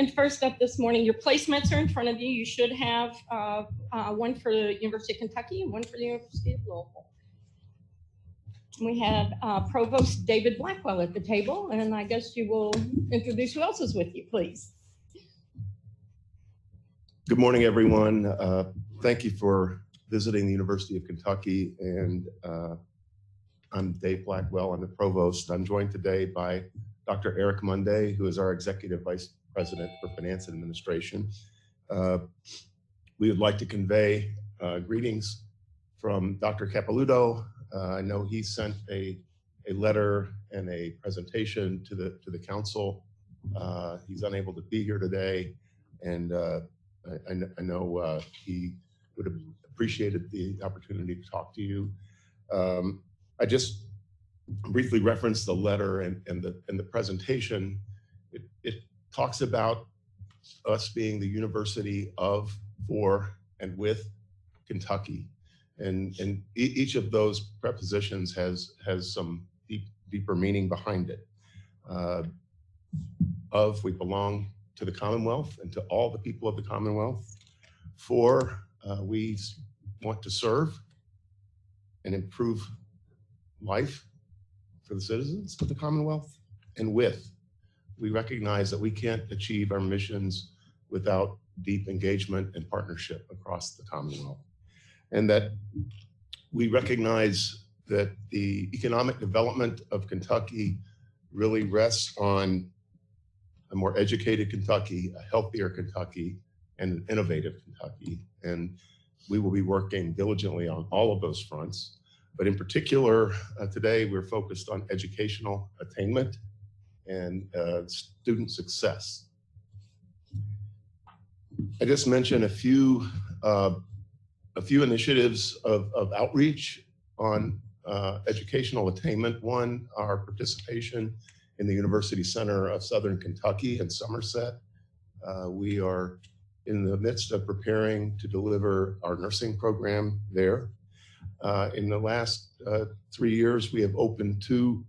And first up this morning, your placements are in front of you. You should have one for the University of Kentucky and one for the University of Louisville. We have Provost David Blackwell at the table, and I guess you will introduce who else is with you, please. Good morning, everyone. Thank you for visiting the University of Kentucky, and I'm Dave Blackwell. I'm the Provost. I'm joined today by Dr. Eric Monday, who is our Executive Vice President for Finance and Administration. We would like to convey greetings from Dr. Capilouto. I know he sent a letter and a presentation to the council. He's unable to be here today, and I know he would have appreciated the opportunity to talk to you. I just briefly referenced the letter and the presentation. It talks about us being the university of, for, and with Kentucky. And each of those prepositions has some deeper meaning behind it. Of, we belong to the Commonwealth and to all the people of the Commonwealth. For, we want to serve and improve life for the citizens of the Commonwealth. And with, we recognize that we can't achieve our missions without deep engagement and partnership across the Commonwealth. And that we recognize that the economic development of Kentucky really rests on a more educated Kentucky, a healthier Kentucky, and an innovative Kentucky. And we will be working diligently on all of those fronts. But in particular, today we're focused on educational attainment and student success. I just mentioned a few initiatives of outreach on educational attainment. One, our participation in the University Center of Southern Kentucky in Somerset. We are in the midst of preparing to deliver our nursing program there. In the last 3 years, we have opened 2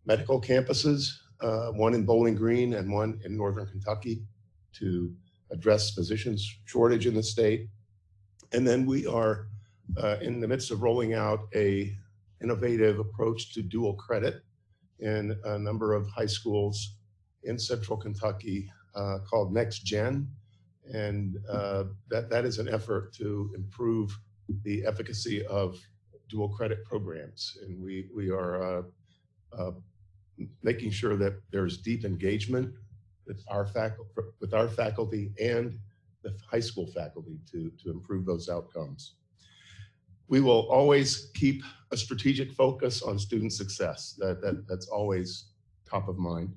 medical campuses, one in Bowling Green and one in Northern Kentucky, to address physicians shortage in the state. And then we are in the midst of rolling out a innovative approach to dual credit in a number of high schools in Central Kentucky called Next Gen. And that is an effort to improve the efficacy of dual credit programs. And we are making sure that there's deep engagement with our faculty and the high school faculty to improve those outcomes. We will always keep a strategic focus on student success. That's always top of mind.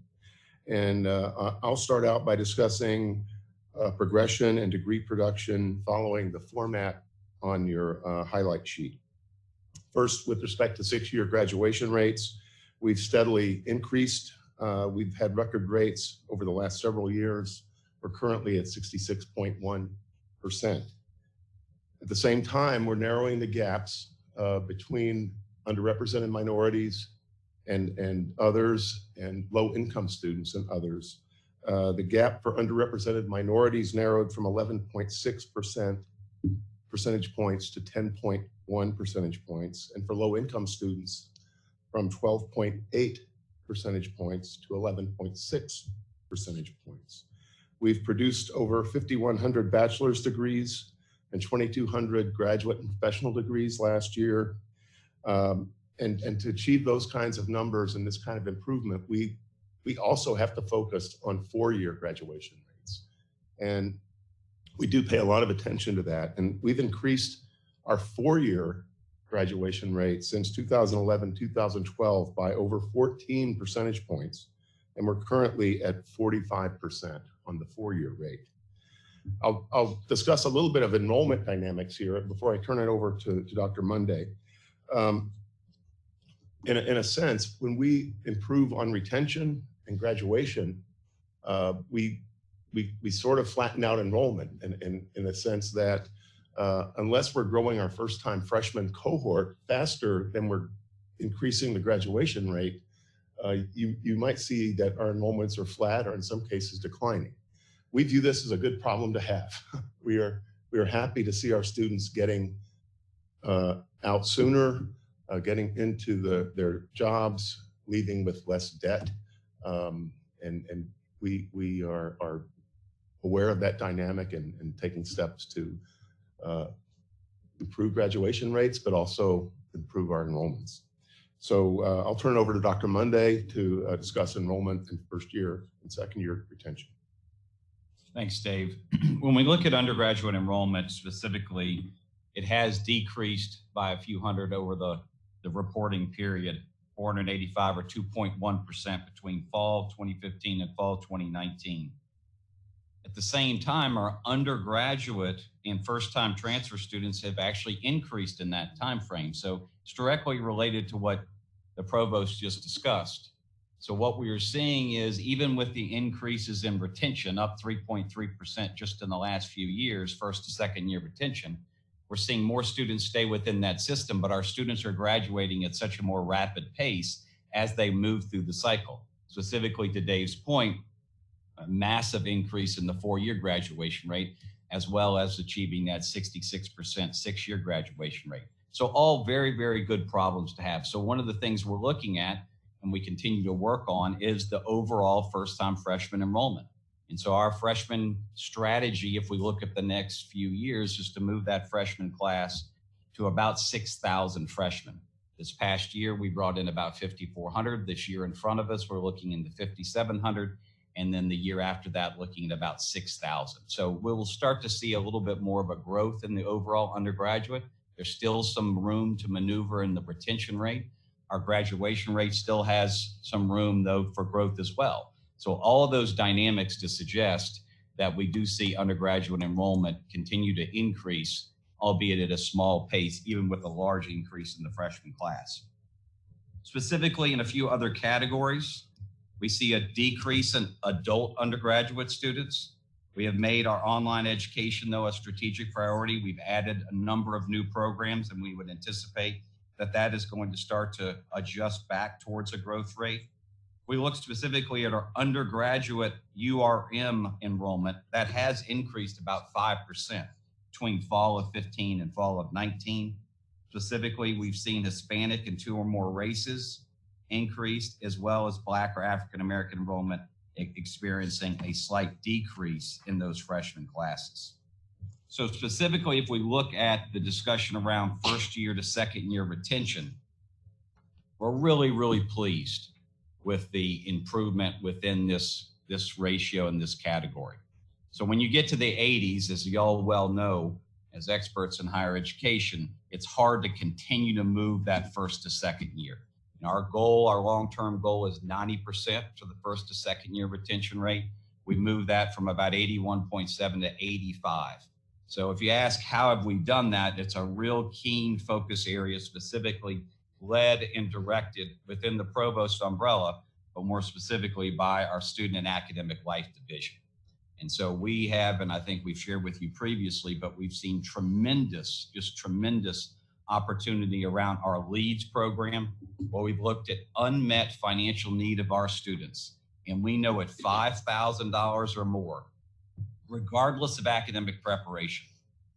And I'll start out by discussing progression and degree production following the format on your highlight sheet. First, with respect to 6-year graduation rates, we've steadily increased. We've had record rates over the last several years. We're currently at 66.1%. At the same time, we're narrowing the gaps between underrepresented minorities and others, and low-income students and others. The gap for underrepresented minorities narrowed from 11.6% percentage points to 10.1 percentage points, and for low-income students from 12.8 percentage points to 11.6 percentage points. We've produced over 5,100 bachelor's degrees and 2,200 graduate and professional degrees last year. And to achieve those kinds of numbers and this kind of improvement, we also have to focus on 4-year graduation rates. And we do pay a lot of attention to that. And we've increased our 4-year graduation rate since 2011, 2012 by over 14 percentage points. And we're currently at 45% on the 4-year rate. I'll discuss a little bit of enrollment dynamics here before I turn it over to Dr. Monday. In a sense, when we improve on retention and graduation, we sort of flatten out enrollment in the sense that unless we're growing our first-time freshman cohort faster than we're increasing the graduation rate, you might see that our enrollments are flat or in some cases declining. we view this as a good problem to have. We are happy to see our students getting out sooner, getting into their jobs, leaving with less debt, and we are aware of that dynamic and taking steps to improve graduation rates, but also improve our enrollments. So I'll turn it over to Dr. Monday to discuss enrollment in first year and second year retention. Thanks, Dave. When we look at undergraduate enrollment specifically, it has decreased by a few hundred over the reporting period, 485 or 2.1% between fall 2015 and fall 2019. At the same time, our undergraduate and first-time transfer students have actually increased in that time frame. So it's directly related to what the provost just discussed. So what we are seeing is, even with the increases in retention, up 3.3% just in the last few years, first to second year retention, we're seeing more students stay within that system, but our students are graduating at such a more rapid pace as they move through the cycle. Specifically to Dave's point, a massive increase in the 4-year graduation rate, as well as achieving that 66% 6-year graduation rate. So all very, very good problems to have. So one of the things we're looking at, and we continue to work on, is the overall first-time freshman enrollment. And so our freshman strategy, if we look at the next few years, is to move that freshman class to about 6,000 freshmen. This past year, we brought in about 5,400. This year in front of us, we're looking into 5,700. And then the year after that, looking at about 6,000. So we will start to see a little bit more of a growth in the overall undergraduate. There's still some room to maneuver in the retention rate. Our graduation rate still has some room, though, for growth as well. So all of those dynamics to suggest that we do see undergraduate enrollment continue to increase, albeit at a small pace, even with a large increase in the freshman class. Specifically, in a few other categories, we see a decrease in adult undergraduate students. We have made our online education, though, a strategic priority. We've added a number of new programs, and we would anticipate that that is going to start to adjust back towards a growth rate. We look specifically at our undergraduate URM enrollment. That has increased about 5% between fall of 15 and fall of 19. Specifically, we've seen Hispanic and 2 or more races increased, as well as Black or African American enrollment experiencing a slight decrease in those freshman classes. So specifically, if we look at the discussion around first year to second year retention, we're really, really pleased with the improvement within this ratio in this category. So when you get to the 80s, as you all well know, as experts in higher education, it's hard to continue to move that first to second year. And our goal, our long-term goal, is 90% for the first to second year retention rate. We moved that from about 81.7 to 85. So if you ask how have we done that, it's a real keen focus area, specifically led and directed within the provost umbrella, but more specifically by our Student and Academic Life Division. And so we have, and I think we've shared with you previously, but we've seen tremendous, just tremendous opportunity around our LEADS program, where we've looked at unmet financial need of our students. And we know at $5,000 or more, regardless of academic preparation,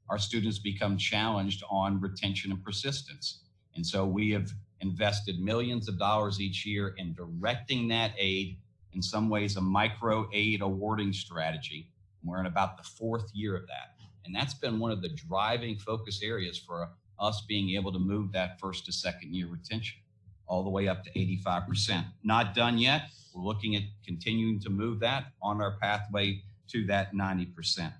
our students become challenged on retention and persistence. And so we have invested millions of dollars each year in directing that aid, in some ways a micro aid awarding strategy. We're in about the 4th year of that. And that's been one of the driving focus areas for us being able to move that first to second year retention all the way up to 85%. Not done yet. We're looking at continuing to move that on our pathway to that 90%.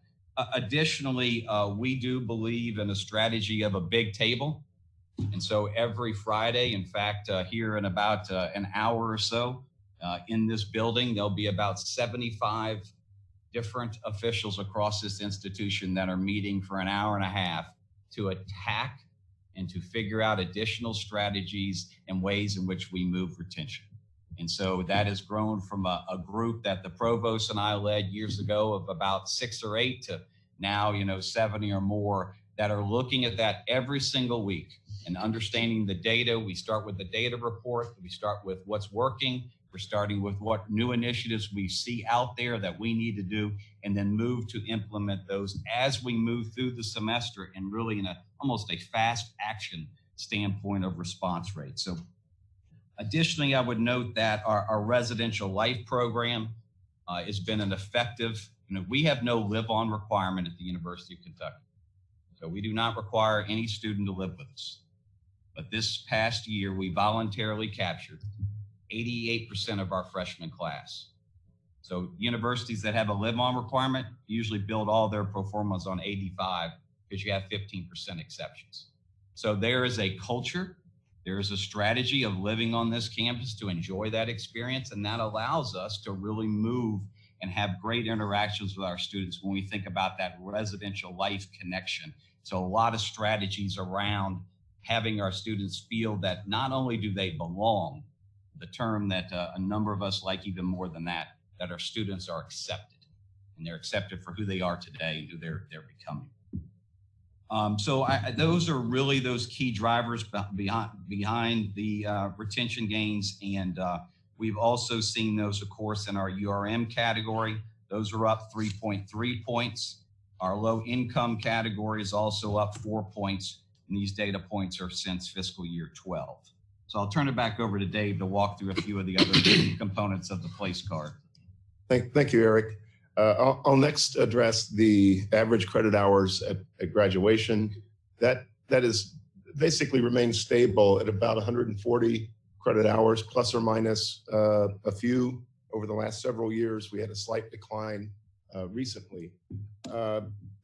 Additionally, we do believe in a strategy of a big table. And so every Friday, in fact, here in about an hour or so in this building, there'll be about 75 different officials across this institution that are meeting for an hour and a half to attack and to figure out additional strategies and ways in which we move retention. And so that has grown from a group that the provost and I led years ago of about 6 or 8 to now, 70 or more that are looking at that every single week and understanding the data. We start with the data report. We start with what's working, We're starting with what new initiatives we see out there that we need to do, and then move to implement those as we move through the semester, and really in almost a fast action standpoint of response rate. So additionally, I would note that our residential life program has been an effective, we have no live-on requirement at the University of Kentucky. So we do not require any student to live with us. But this past year, we voluntarily captured 88% of our freshman class. So universities that have a live-on requirement usually build all their pro formas on 85 because you have 15% exceptions. So there is a culture, there is a strategy of living on this campus to enjoy that experience, and that allows us to really move and have great interactions with our students when we think about that residential life connection. So a lot of strategies around having our students feel that not only do they belong, the term that a number of us like even more than that our students are accepted, and they're accepted for who they are today and who they're becoming. So those are really those key drivers behind the retention gains. And we've also seen those, of course, in our URM category. Those are up 3.3 points. Our low income category is also up 4 points. And these data points are since fiscal year 12. So I'll turn it back over to Dave to walk through a few of the other components of the place card. Thank you, Eric. I'll next address the average credit hours at graduation. That is basically remains stable at about 140 credit hours, plus or minus a few over the last several years. We had a slight decline recently.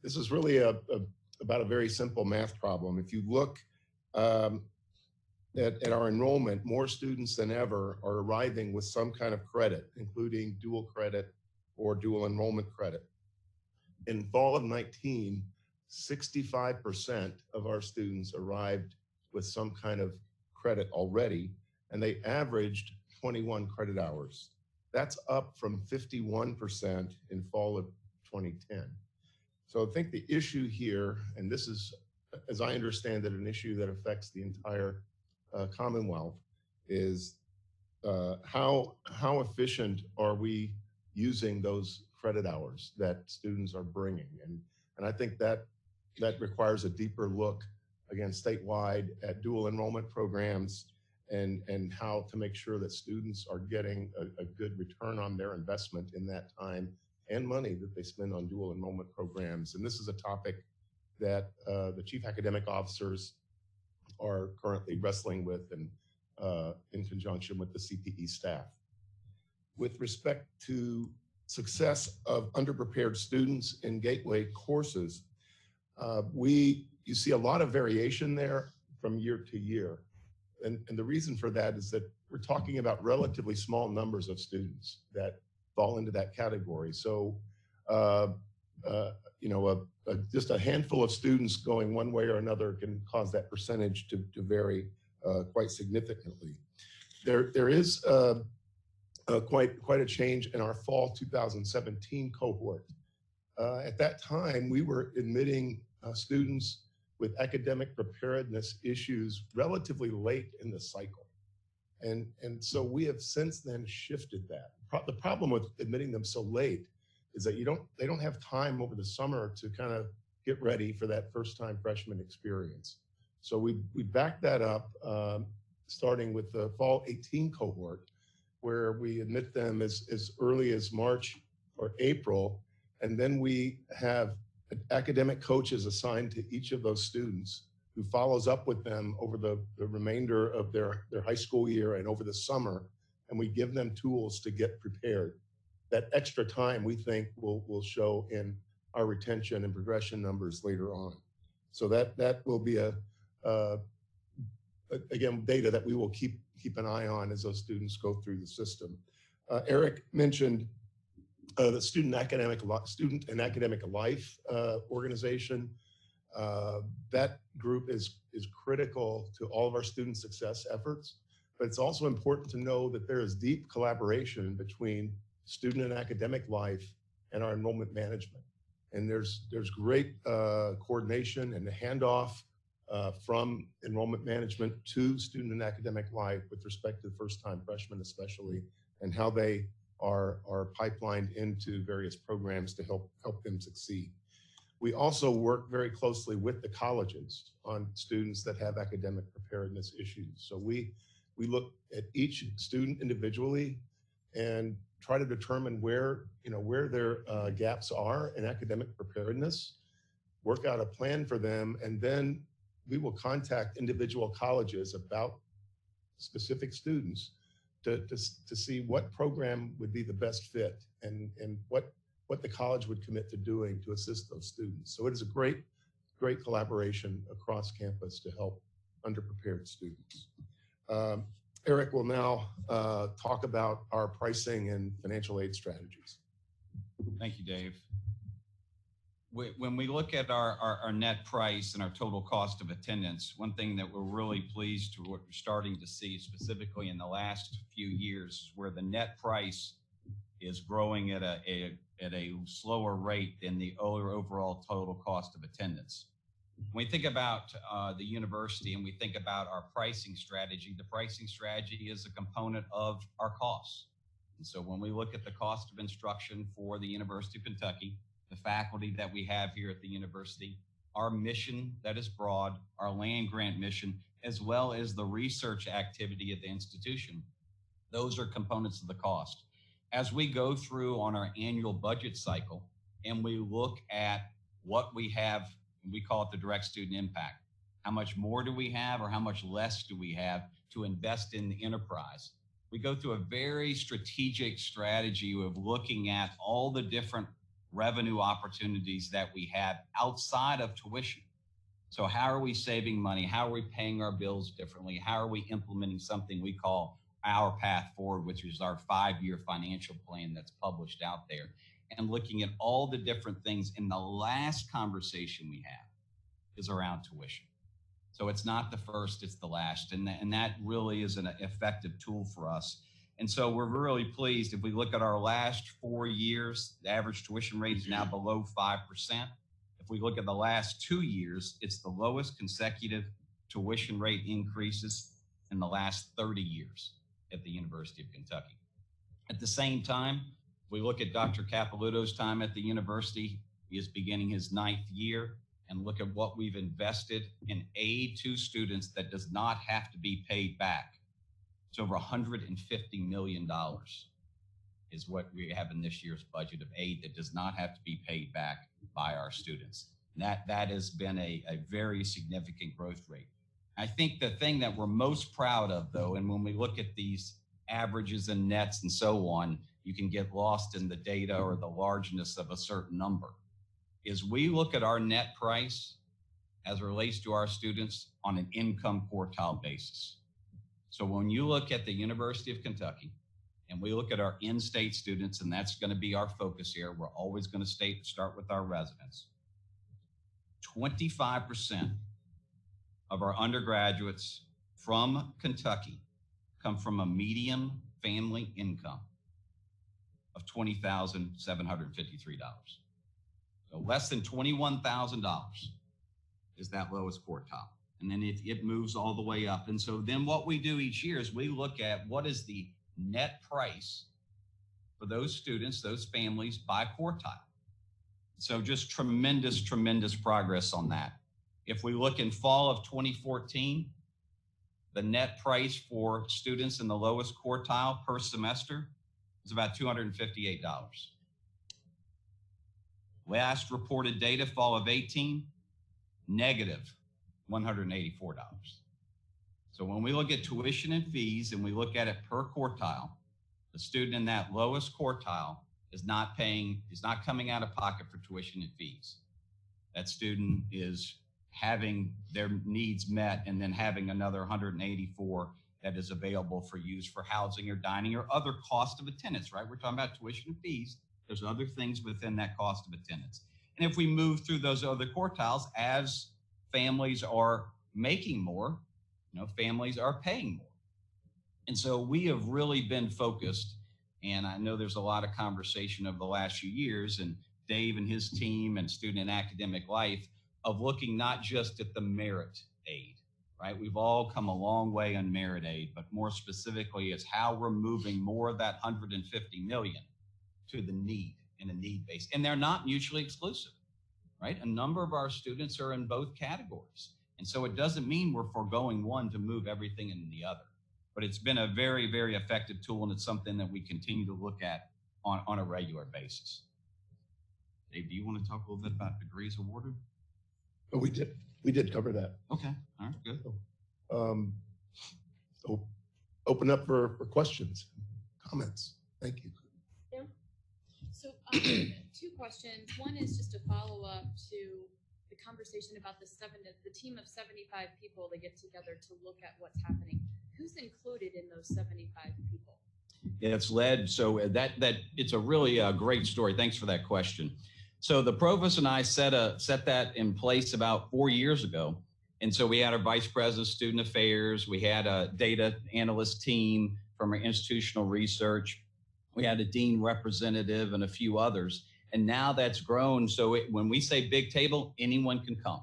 This is really about a very simple math problem. If you look at our enrollment, more students than ever are arriving with some kind of credit, including dual credit or dual enrollment credit. In fall of 19, 65% of our students arrived with some kind of credit already, and they averaged 21 credit hours. That's up from 51% in fall of 2010. So I think the issue here, and this is, as I understand it, an issue that affects the entire Commonwealth, is how efficient are we using those credit hours that students are bringing, and I think that requires a deeper look, again, statewide, at dual enrollment programs and how to make sure that students are getting a good return on their investment in that time and money that they spend on dual enrollment programs. And this is a topic that the chief academic officers are currently wrestling with, and in conjunction with the CPE staff. With respect to success of underprepared students in gateway courses, you see a lot of variation there from year to year. And the reason for that is that we're talking about relatively small numbers of students that fall into that category. So, just a handful of students going one way or another can cause that percentage to vary quite significantly. There is quite a change in our fall 2017 cohort. At that time, we were admitting students with academic preparedness issues relatively late in the cycle. And so we have since then shifted that. The problem with admitting them so late is that they don't have time over the summer to kind of get ready for that first-time freshman experience. So we backed that up, starting with the fall 18 cohort, where we admit them as early as March or April, and then we have academic coaches assigned to each of those students who follows up with them over the remainder of their high school year and over the summer, and we give them tools to get prepared. That extra time, we think, will show in our retention and progression numbers later on. So that will be again, data that we will keep an eye on as those students go through the system. Eric mentioned the student and academic life organization. That group is critical to all of our student success efforts, but it's also important to know that there is deep collaboration between student and academic life and our enrollment management. And there's great coordination and handoff from enrollment management to student and academic life with respect to first-time freshmen especially, and how they are pipelined into various programs to help them succeed. We also work very closely with the colleges on students that have academic preparedness issues. So we look at each student individually and try to determine where their gaps are in academic preparedness, work out a plan for them, and then we will contact individual colleges about specific students to see what program would be the best fit and what the college would commit to doing to assist those students. So it is a great collaboration across campus to help underprepared students. Eric will now talk about our pricing and financial aid strategies. Thank you, Dave. When we look at our net price and our total cost of attendance, one thing that we're really pleased to what we're starting to see specifically in the last few years, where the net price is growing at a slower rate than the overall total cost of attendance. When we think about the university and we think about our pricing strategy, the pricing strategy is a component of our costs. And so when we look at the cost of instruction for the University of Kentucky, the faculty that we have here at the university, our mission that is broad, our land grant mission, as well as the research activity at the institution, those are components of the cost. As we go through on our annual budget cycle and we look at what we have, we call it the direct student impact. How much more do we have or how much less do we have to invest in the enterprise? We go through a very strategic strategy of looking at all the different revenue opportunities that we have outside of tuition. So how are we saving money? How are we paying our bills differently? How are we implementing something we call our path forward, which is our 5-year financial plan that's published out there, and looking at all the different things. In the last conversation we have is around tuition. So it's not the first, it's the last. And that really is an effective tool for us. And so we're really pleased. If we look at our last 4 years, the average tuition rate is now below 5%. If we look at the last 2 years, it's the lowest consecutive tuition rate increases in the last 30 years at the University of Kentucky. At the same time, we look at Dr. Capilouto's time at the university. He is beginning his 9th year, and look at what we've invested in aid to students that does not have to be paid back. It's over $150 million is what we have in this year's budget of aid that does not have to be paid back by our students. And that has been a very significant growth rate. I think the thing that we're most proud of, though, and when we look at these averages and nets and so on, you can get lost in the data or the largeness of a certain number, is we look at our net price as it relates to our students on an income quartile basis. So when you look at the University of Kentucky and we look at our in-state students, and that's going to be our focus here, we're always going to start with our residents. 25% of our undergraduates from Kentucky come from a median family income of $20,753. So less than $21,000 is that lowest quartile. And then it moves all the way up. And so then what we do each year is we look at what is the net price for those students, those families by quartile. So just tremendous, tremendous progress on that. If we look in fall of 2014, the net price for students in the lowest quartile per semester is about $258. Last reported data, fall of 18, negative $184. So when we look at tuition and fees and we look at it per quartile, the student in that lowest quartile is not coming out of pocket for tuition and fees. That student is having their needs met and then having another 184 that is available for use for housing or dining or other cost of attendance, right? We're talking about tuition and fees. There's other things within that cost of attendance. And if we move through those other quartiles, as families are making more, families are paying more. And so we have really been focused, and I know there's a lot of conversation over the last few years, and Dave and his team and student and academic life of looking not just at the merit aid, right? We've all come a long way on merit aid, but more specifically is how we're moving more of that 150 million to the need in a need base. And they're not mutually exclusive, right? A number of our students are in both categories. And so it doesn't mean we're foregoing one to move everything in the other. But it's been a very, very effective tool, and it's something that we continue to look at on a regular basis. Dave, do you want to talk a little bit about degrees awarded? Oh, we did cover that. Okay, all right, good. So open up for questions, comments. Thank you. Yeah. So 2 questions. One is just a follow up to the conversation about the team of 75 people that get together to look at what's happening. Who's included in those 75 people? Yeah, it's led. So that it's a really great story. Thanks for that question. So the provost and I set that in place about 4 years ago. And so we had our vice president of student affairs. We had a data analyst team from our institutional research. We had a dean representative and a few others. And now that's grown. So when we say big table, anyone can come.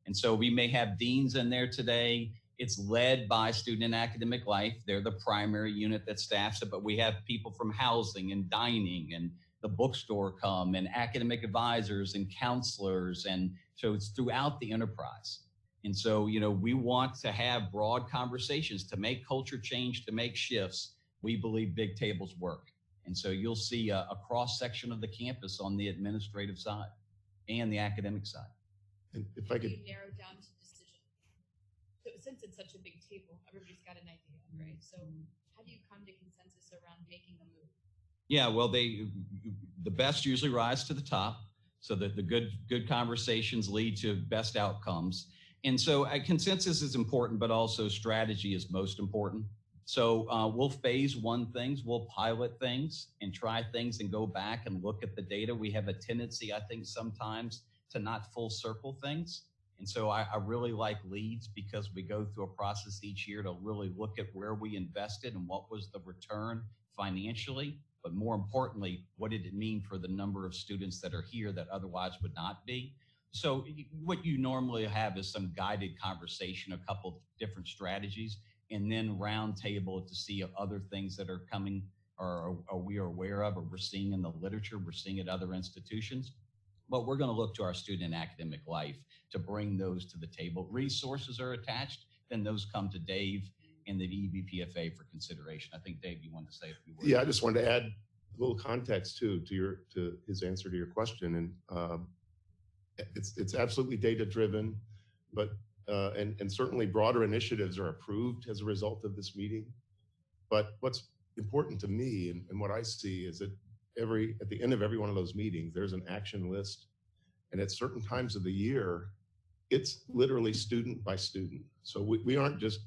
And so we may have deans in there today. It's led by student and academic life. They're the primary unit that staffs it, but we have people from housing and dining and the bookstore come, and academic advisors and counselors. And so it's throughout the enterprise. And so, we want to have broad conversations to make culture change, to make shifts. We believe big tables work. And so you'll see a cross section of the campus on the administrative side and the academic side. And if I could narrow down to decision. So since it's such a big table, everybody's got an idea, right? So how do you come to consensus around making a move? Yeah, well, the best usually rise to the top, so that the good conversations lead to best outcomes. And so consensus is important, but also strategy is most important. So we'll phase one things, we'll pilot things and try things and go back and look at the data. We have a tendency, I think, sometimes to not full circle things. And so I really like leads, because we go through a process each year to really look at where we invested and what was the return financially. But more importantly, what did it mean for the number of students that are here that otherwise would not be? So what you normally have is some guided conversation, a couple different strategies, and then round table to see if other things that are coming or we are aware of, or we're seeing in the literature, we're seeing at other institutions. But we're going to look to our student and academic life to bring those to the table. Resources are attached, then those come to Dave and the EBPFA for consideration. I think, Dave, you wanted to say a few words. Yeah, I just wanted to add a little context to his answer to your question. And it's absolutely data driven, but and certainly broader initiatives are approved as a result of this meeting. But what's important to me and what I see is that at the end of every one of those meetings, there's an action list. And at certain times of the year, it's literally student by student. So we aren't just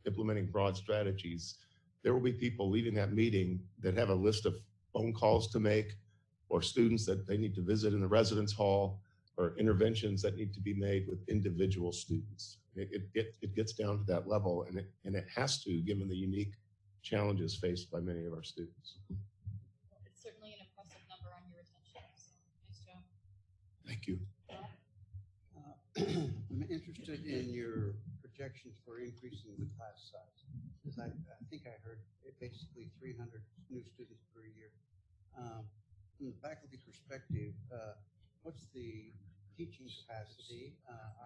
implementing broad strategies. There will be people leaving that meeting that have a list of phone calls to make, or students that they need to visit in the residence hall, or interventions that need to be made with individual students. It gets down to that level, and it has to, given the unique challenges faced by many of our students. It's certainly an impressive number on your attention. So nice job. Thank you. I'm interested in your projections for increasing the class size, because I think I heard basically 300 new students per year. From the faculty perspective, what's the teaching capacity?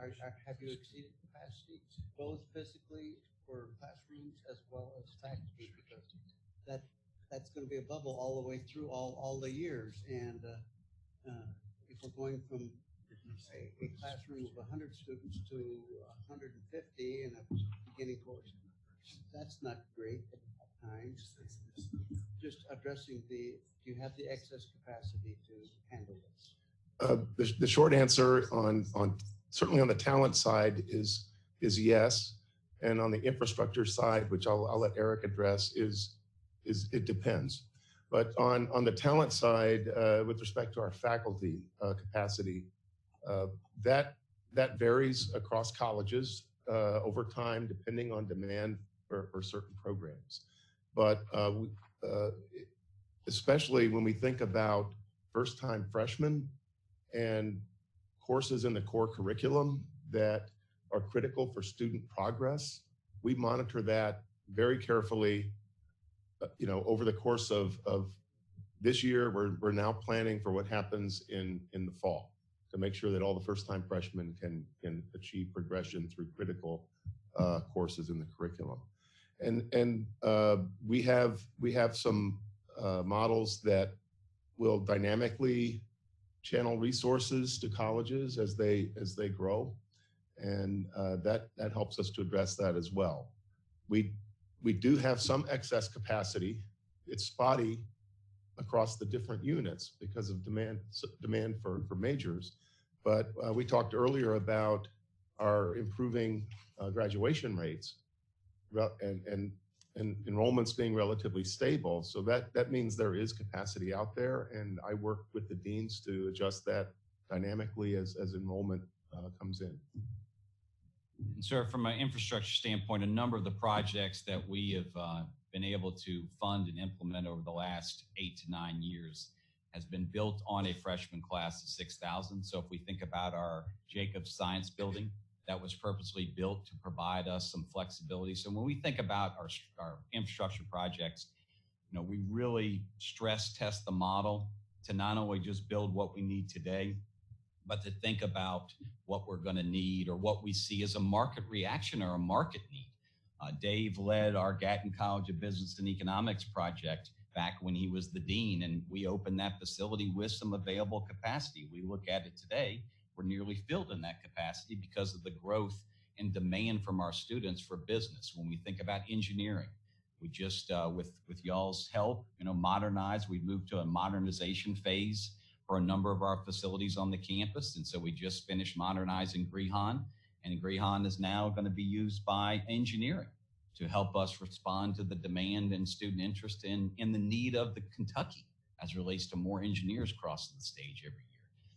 Have you exceeded capacity, both physically for classrooms as well as faculty? Because that's going to be a bubble all the way through all the years. And if we're going from a classroom of 100 students to 150 in a beginning course, that's not great at times. Just addressing do you have the excess capacity to handle this? The short answer on certainly on the talent side is yes, and on the infrastructure side, which I'll let Eric address, is it depends. But on the talent side, with respect to our faculty capacity, that varies across colleges over time, depending on demand for certain programs. But especially when we think about first-time freshmen and courses in the core curriculum that are critical for student progress. We monitor that very carefully, over the course of this year. We're now planning for what happens in the fall to make sure that all the first-time freshmen can achieve progression through critical courses in the curriculum. And we have some models that will dynamically channel resources to colleges as they grow, and that helps us to address that as well. We do have some excess capacity. It's spotty across the different units because of demand for majors, but we talked earlier about our improving graduation rates and enrollments being relatively stable. So that means there is capacity out there, and I work with the deans to adjust that dynamically as enrollment comes in. And sir, from an infrastructure standpoint, a number of the projects that we have been able to fund and implement over the last 8 to 9 years has been built on a freshman class of 6,000. So if we think about our Jacobs Science Building, that was purposely built to provide us some flexibility. So when we think about our infrastructure projects, we really stress test the model to not only just build what we need today, but to think about what we're going to need or what we see as a market reaction or a market need. Dave led our Gatton College of Business and Economics project back when he was the dean, and we opened that facility with some available capacity. We look at it today, we're nearly filled in that capacity because of the growth and demand from our students for business. When we think about engineering, we just, with y'all's help, modernized. We've moved to a modernization phase for a number of our facilities on the campus. And so we just finished modernizing Greehon, and Greehon is now going to be used by engineering to help us respond to the demand and student interest in the need of the Kentucky as it relates to more engineers crossing the stage every year.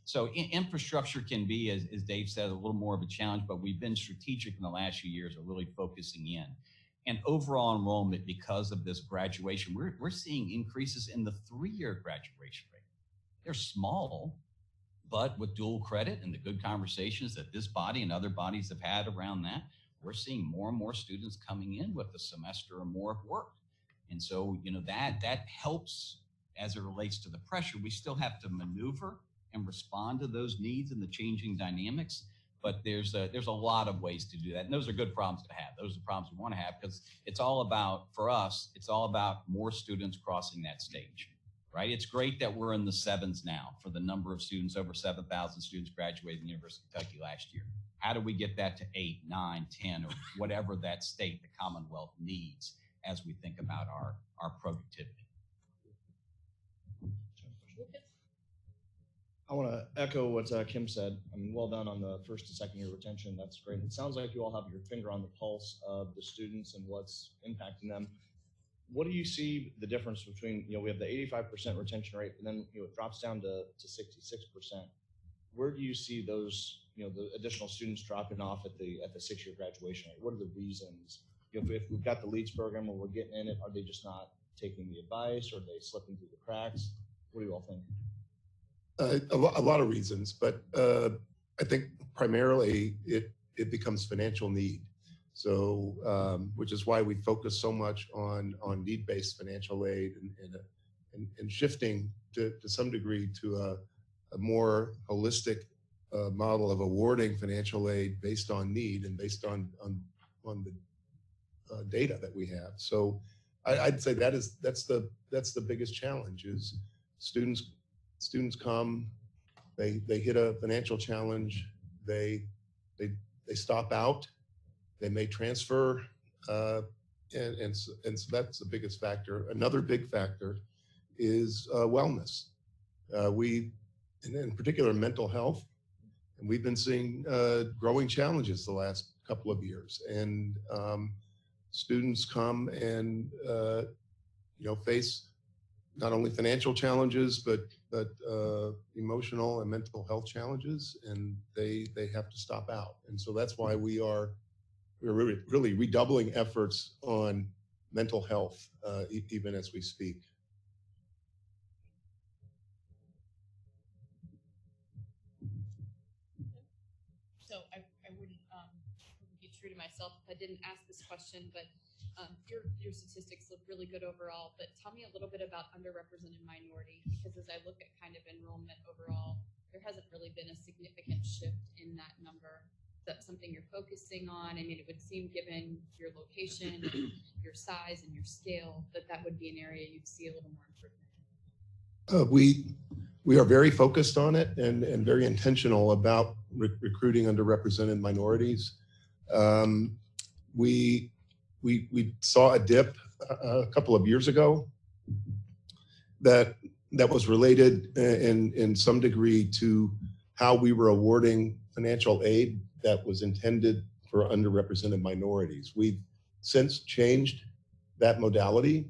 So infrastructure can be, as Dave said, a little more of a challenge, but we've been strategic in the last few years of really focusing in. And overall enrollment, because of this graduation, we're seeing increases in the 3-year graduation rate. They're small, but with dual credit and the good conversations that this body and other bodies have had around that, we're seeing more and more students coming in with a semester or more of work. And so, that helps as it relates to the pressure. We still have to maneuver and respond to those needs and the changing dynamics, but there's a lot of ways to do that. And those are good problems to have. Those are problems we want to have because it's all about, for us, it's all about more students crossing that stage. Right? It's great that we're in the 7s now for the number of students. Over 7,000 students graduated from the University of Kentucky last year. How do we get that to 8, 9, 10, or whatever that state, the Commonwealth, needs as we think about our productivity? I want to echo what Kim said. I mean, well done on the first to second year retention. That's great. It sounds like you all have your finger on the pulse of the students and what's impacting them. What do you see the difference between, we have the 85% retention rate, and then it drops down to 66%. Where do you see those, the additional students dropping off at the 6-year graduation rate? What are the reasons? If we've got the LEADS program where we're getting in it, are they just not taking the advice, or are they slipping through the cracks? What do you all think? A lot of reasons, but I think primarily it becomes financial need. So, which is why we focus so much on need-based financial aid and shifting to some degree to a more holistic model of awarding financial aid based on need and based on the data that we have. So, I'd say that's the biggest challenge is students come, they hit a financial challenge, they stop out. They may transfer, and so that's the biggest factor. Another big factor is wellness. In particular, mental health, and we've been seeing growing challenges the last couple of years. And students come and face not only financial challenges but emotional and mental health challenges, and they have to stop out. And so that's why we're really redoubling efforts on mental health, even as we speak. So I would true to myself if I didn't ask this question, but your statistics look really good overall. But tell me a little bit about underrepresented minority, because as I look at kind of enrollment overall, there hasn't really been a significant shift in that number. That's something you're focusing on. I mean, it would seem, given your location, and your size, and your scale, that that would be an area you'd see a little more improvement. We are very focused on it and very intentional about recruiting underrepresented minorities. We saw a dip a couple of years ago that was related in some degree to how we were awarding financial aid that was intended for underrepresented minorities. We've since changed that modality,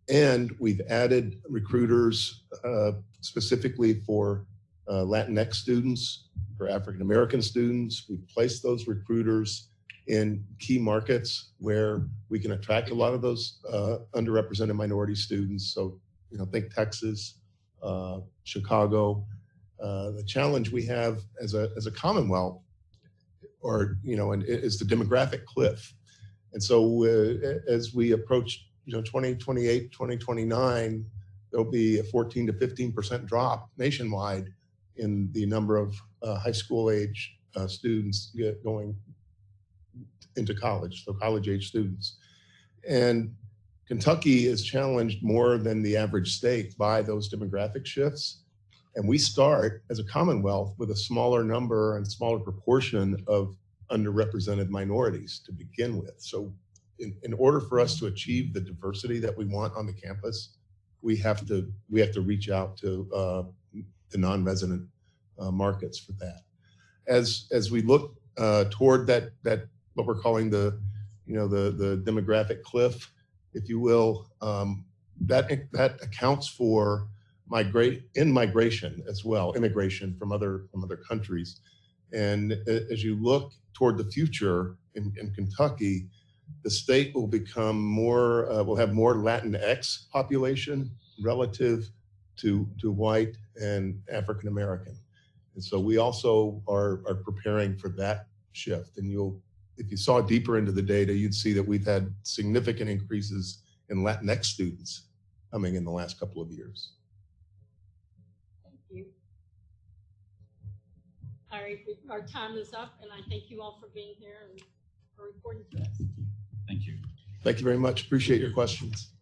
and we've added recruiters specifically for Latinx students, for African American students. We've placed those recruiters in key markets where we can attract a lot of those underrepresented minority students. So, think Texas, Chicago. The challenge we have as a Commonwealth, is the demographic cliff. And so as we approach 2028, 2029, there'll be a 14 to 15% drop nationwide in the number of high school age students going into college, so college age students. And Kentucky is challenged more than the average state by those demographic shifts. And we start as a Commonwealth with a smaller number and smaller proportion of underrepresented minorities to begin with. So in order for us to achieve the diversity that we want on the campus, we have to reach out to the non-resident markets for that. As we look toward that what we're calling the demographic cliff, if you will, that accounts for migration as well, immigration from other countries. And as you look toward the future in Kentucky, the state will become will have more Latinx population relative to white and African American. And so we also are preparing for that shift. And if you saw deeper into the data, you'd see that we've had significant increases in Latinx students coming in the last couple of years. Thank you. All right, our time is up, and I thank you all for being here and for reporting to us. Thank you. Thank you very much. Appreciate your questions.